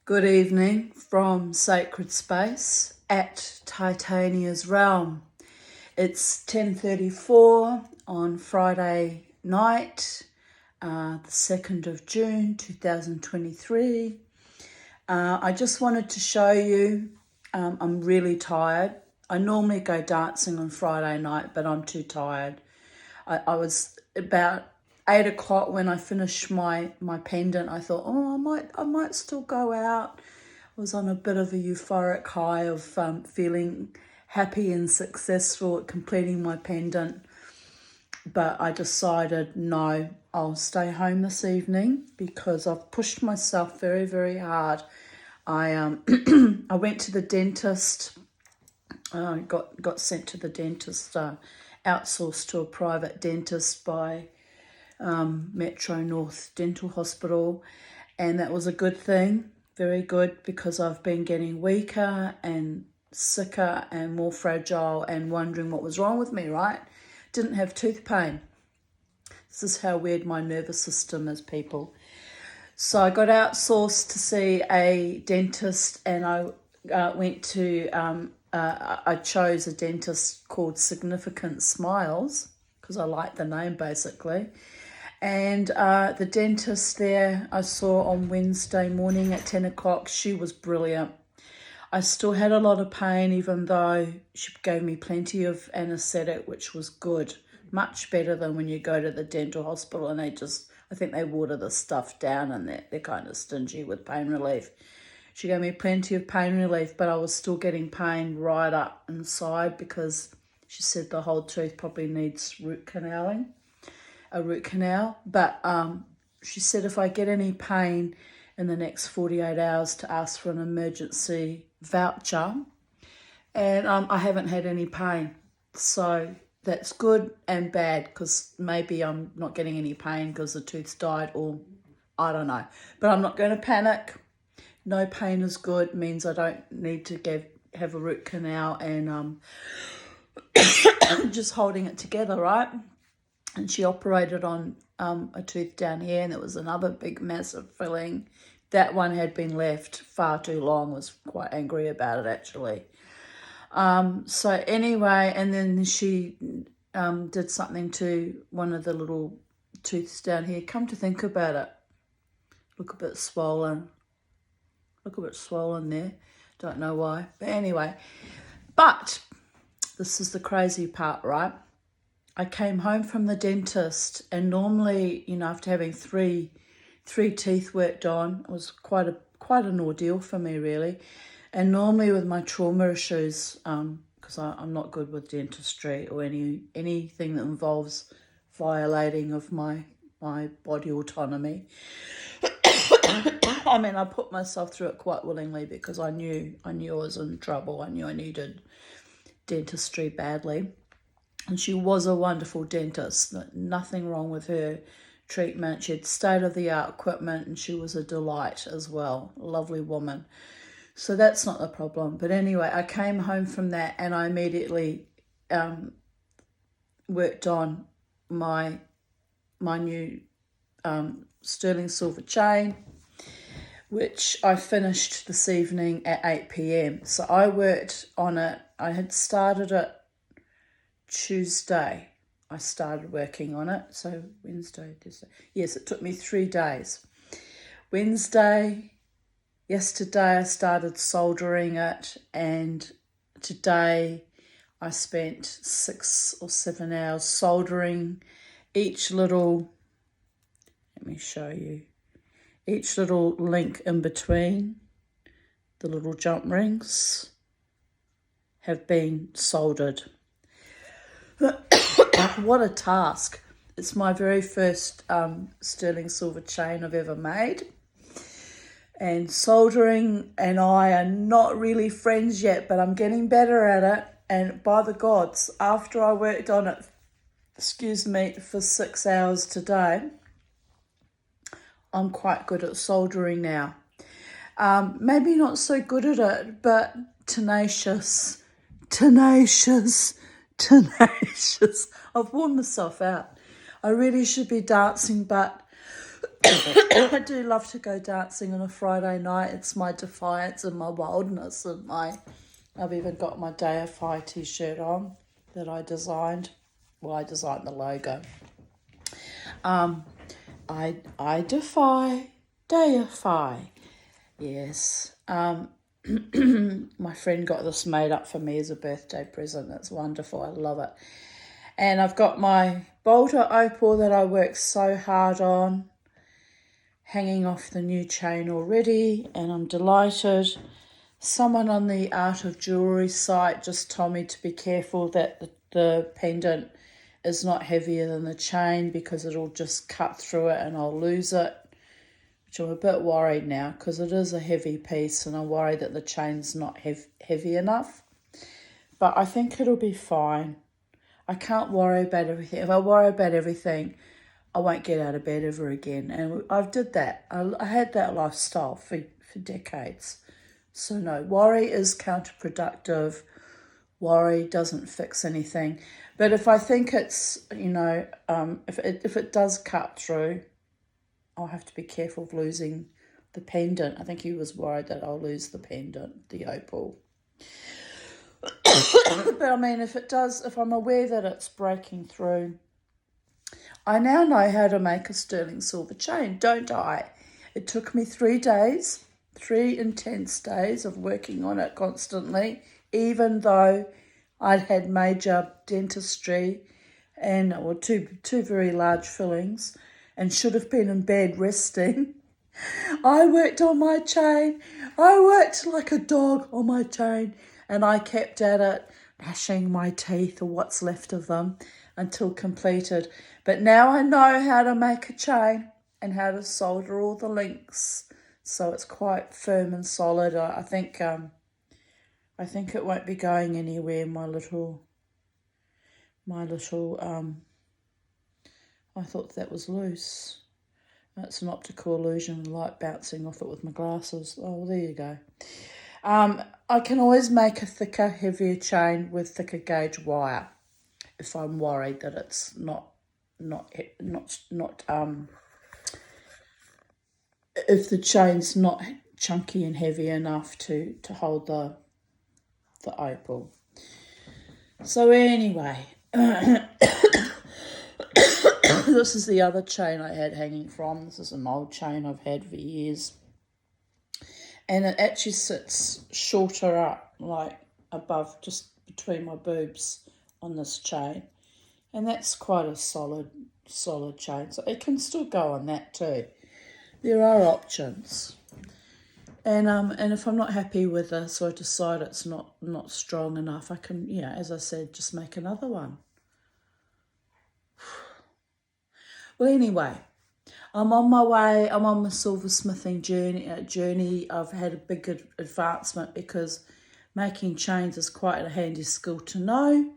Good evening from Sacred Space at Titania's Realm. It's 10:34 on Friday night, the 2nd of June 2023. I just wanted to show you, I'm really tired. I normally go dancing on Friday night, but I'm too tired. I was about 8 o'clock when I finished my pendant. I thought, I might still go out. I was on a bit of a euphoric high of feeling happy and successful at completing my pendant. But I decided, no, I'll stay home this evening because I've pushed myself very, very hard. I I went to the dentist. Got sent to the dentist, outsourced to a private dentist by Metro North Dental Hospital, and that was a good thing, very good, because I've been getting weaker and sicker and more fragile and wondering what was wrong with me, right? Didn't have tooth pain. This is how weird my nervous system is, people. So I got outsourced to see a dentist, and I went to, I chose a dentist called Significant Smiles because I like the name basically. And the dentist there I saw on Wednesday morning at 10 o'clock, she was brilliant. I still had a lot of pain even though she gave me plenty of anaesthetic, which was good. Much better than when you go to the dental hospital and I think they water the stuff down and they're kind of stingy with pain relief. She gave me plenty of pain relief, but I was still getting pain right up inside because she said the whole tooth probably needs a root canal. But she said if I get any pain in the next 48 hours to ask for an emergency voucher. And I haven't had any pain. So that's good and bad because maybe I'm not getting any pain because the tooth's died, or I don't know. But I'm not going to panic. No pain is good, means I don't need to have a root canal, and just holding it together, right? And she operated on a tooth down here, and there was another big massive filling. That one had been left far too long. Was quite angry about it actually. So anyway, and then she did something to one of the little tooths down here. Come to think about it, look a bit swollen. Look a bit swollen there. Don't know why. But anyway, but this is the crazy part, right? I came home from the dentist, and normally, after having three teeth worked on, it was quite an ordeal for me, really. And normally with my trauma issues, because I'm not good with dentistry or anything that involves violating of my body autonomy. I mean, I put myself through it quite willingly because I knew I was in trouble. I knew I needed dentistry badly. And she was a wonderful dentist. Nothing wrong with her treatment. She had state-of-the-art equipment, and she was a delight as well. A lovely woman. So that's not the problem. But anyway, I came home from that and I immediately worked on my new sterling silver chain, which I finished this evening at 8 p.m. So I worked on it. I had started it Tuesday. I started working on it. So Wednesday, Tuesday. Yes, it took me 3 days. Yesterday I started soldering it, and today I spent 6 or 7 hours soldering each little, let me show you, each little link in between the little jump rings have been soldered. What a task. It's my very first sterling silver chain I've ever made. And soldering and I are not really friends yet, but I'm getting better at it. And by the gods, after I worked on it, for 6 hours today, I'm quite good at soldering now. Maybe not so good at it, but tenacious. I've worn myself out. I really should be dancing, but I do love to go dancing on a Friday night. It's my defiance and my wildness and I've even got my Deify t-shirt on that I designed. Well, I designed the logo. I defy, deify. Yes. My friend got this made up for me as a birthday present. It's wonderful. I love it. And I've got my Bolter opal that I worked so hard on hanging off the new chain already, and I'm delighted. Someone on the Art of Jewellery site just told me to be careful that the pendant is not heavier than the chain because it'll just cut through it and I'll lose it, which I'm a bit worried now because it is a heavy piece and I'm worried that the chain's not heavy enough. But I think it'll be fine. I can't worry about everything. If I worry about everything, I won't get out of bed ever again. And I've did that. I had that lifestyle for decades. So no, worry is counterproductive. Worry doesn't fix anything. But if I think it's, if it does cut through, I'll have to be careful of losing the pendant. I think he was worried that I'll lose the pendant, the opal. But I mean, if I'm aware that it's breaking through, I now know how to make a sterling silver chain, don't I? It took me 3 days, 3 intense days of working on it constantly, even though I'd had major dentistry and two very large fillings and should have been in bed resting. I worked on my chain. I worked like a dog on my chain, and I kept at it, gnashing my teeth or what's left of them until completed. But now I know how to make a chain and how to solder all the links, so it's quite firm and solid. I think it won't be going anywhere. My little. I thought that was loose. It's an optical illusion, light bouncing off it with my glasses. Oh, well, there you go. I can always make a thicker, heavier chain with thicker gauge wire if I'm worried that it's not if the chain's not chunky and heavy enough to hold the opal. So anyway, this is the other chain I had hanging from. This is an old chain I've had for years. And it actually sits shorter up, like above, just between my boobs on this chain. And that's quite a solid chain. So it can still go on that too. There are options. And if I'm not happy with this or I decide it's not strong enough, I can, as I said, just make another one. Well, anyway, I'm on my way. I'm on my silversmithing journey. I've had a big advancement because making chains is quite a handy skill to know,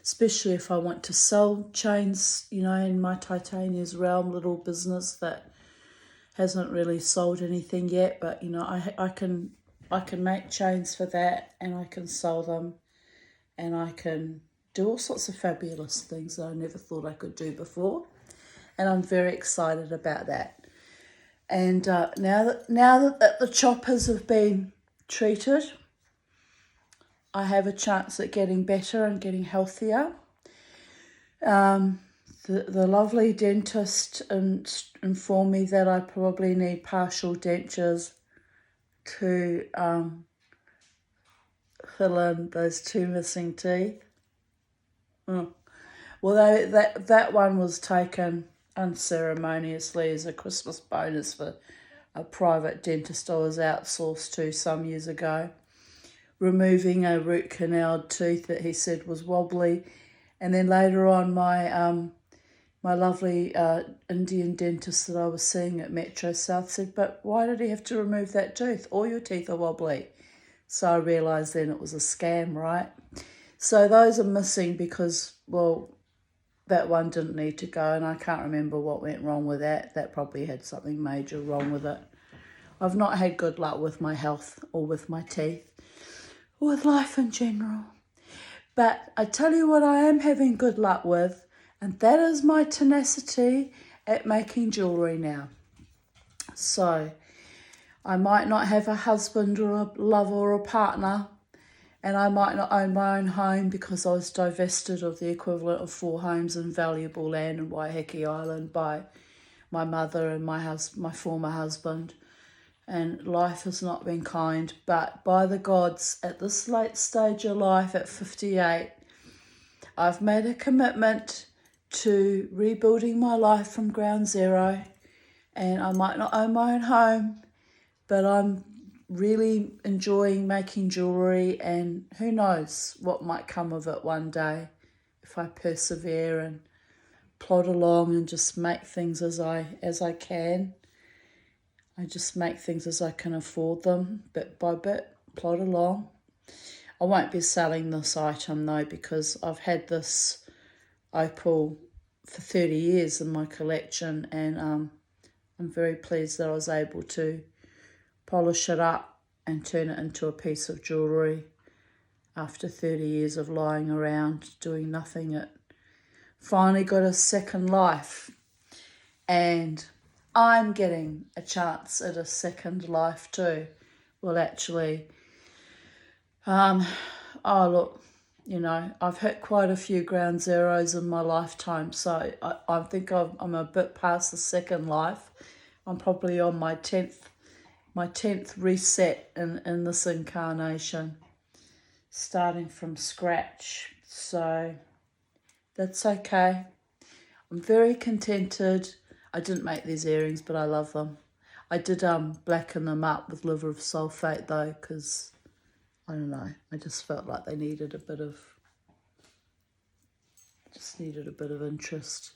especially if I want to sell chains, in my Titania's Realm little business that hasn't really sold anything yet. But, I can make chains for that, and I can sell them, and I can do all sorts of fabulous things that I never thought I could do before. And I'm very excited about that. And now that the choppers have been treated, I have a chance at getting better and getting healthier. The lovely dentist informed me that I probably need partial dentures to fill in those 2 missing teeth. Well, that one was taken unceremoniously as a Christmas bonus for a private dentist I was outsourced to some years ago, removing a root canal tooth that he said was wobbly. And then later on, my lovely Indian dentist that I was seeing at Metro South said, "But why did he have to remove that tooth? All your teeth are wobbly." So I realised then it was a scam, right? So those are missing because, well, that one didn't need to go, and I can't remember what went wrong with that. That probably had something major wrong with it. I've not had good luck with my health or with my teeth or with life in general. But I tell you what I am having good luck with, and that is my tenacity at making jewellery now. So I might not have a husband or a lover or a partner, and I might not own my own home because I was divested of the equivalent of 4 homes and valuable land in Waiheke Island by my mother and my former husband. And life has not been kind, but by the gods, at this late stage of life at 58, I've made a commitment to rebuilding my life from ground zero. And I might not own my own home, but I'm really enjoying making jewellery, and who knows what might come of it one day if I persevere and plod along and just make things as I can. I just make things as I can afford them, bit by bit, plod along. I won't be selling this item though, because I've had this opal for 30 years in my collection, and I'm very pleased that I was able to polish it up and turn it into a piece of jewellery after 30 years of lying around doing nothing. It finally got a second life, and I'm getting a chance at a second life too. Well, actually, oh look, you know, I've hit quite a few ground zeros in my lifetime, so I think I'm a bit past the second life. I'm probably on my 10th reset in this incarnation, starting from scratch. So that's okay. I'm very contented. I didn't make these earrings, but I love them. I did blacken them up with liver of sulfate though, because I don't know, I just felt like they needed a bit of interest.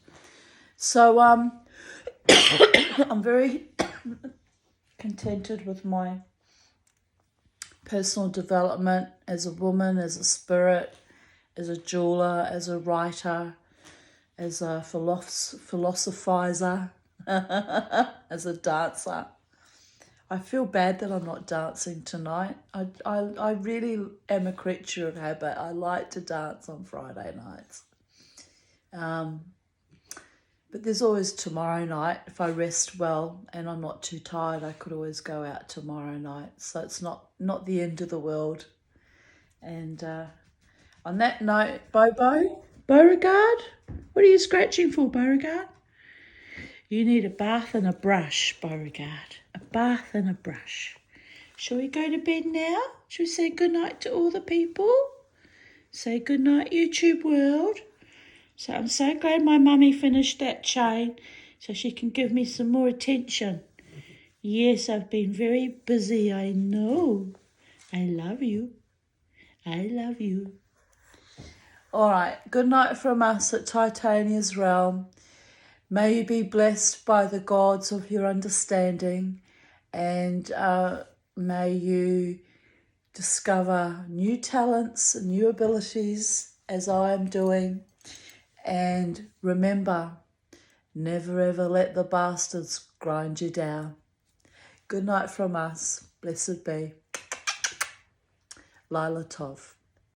So I'm very contented with my personal development as a woman, as a spirit, as a jeweler, as a writer, as a philosophizer, as a dancer. I feel bad that I'm not dancing tonight. I really am a creature of habit. I like to dance on Friday nights. But there's always tomorrow night. If I rest well and I'm not too tired, I could always go out tomorrow night. So it's not the end of the world. And on that note, Beauregard, what are you scratching for, Beauregard? You need a bath and a brush, Beauregard. A bath and a brush. Shall we go to bed now? Shall we say goodnight to all the people? Say goodnight, YouTube world. So I'm so glad my mummy finished that chain so she can give me some more attention. Yes, I've been very busy, I know. I love you. I love you. All right, good night from us at Titania's Realm. May you be blessed by the gods of your understanding, and may you discover new talents and new abilities as I am doing. And remember, never ever let the bastards grind you down. Good night from us. Blessed be. Lila Tov.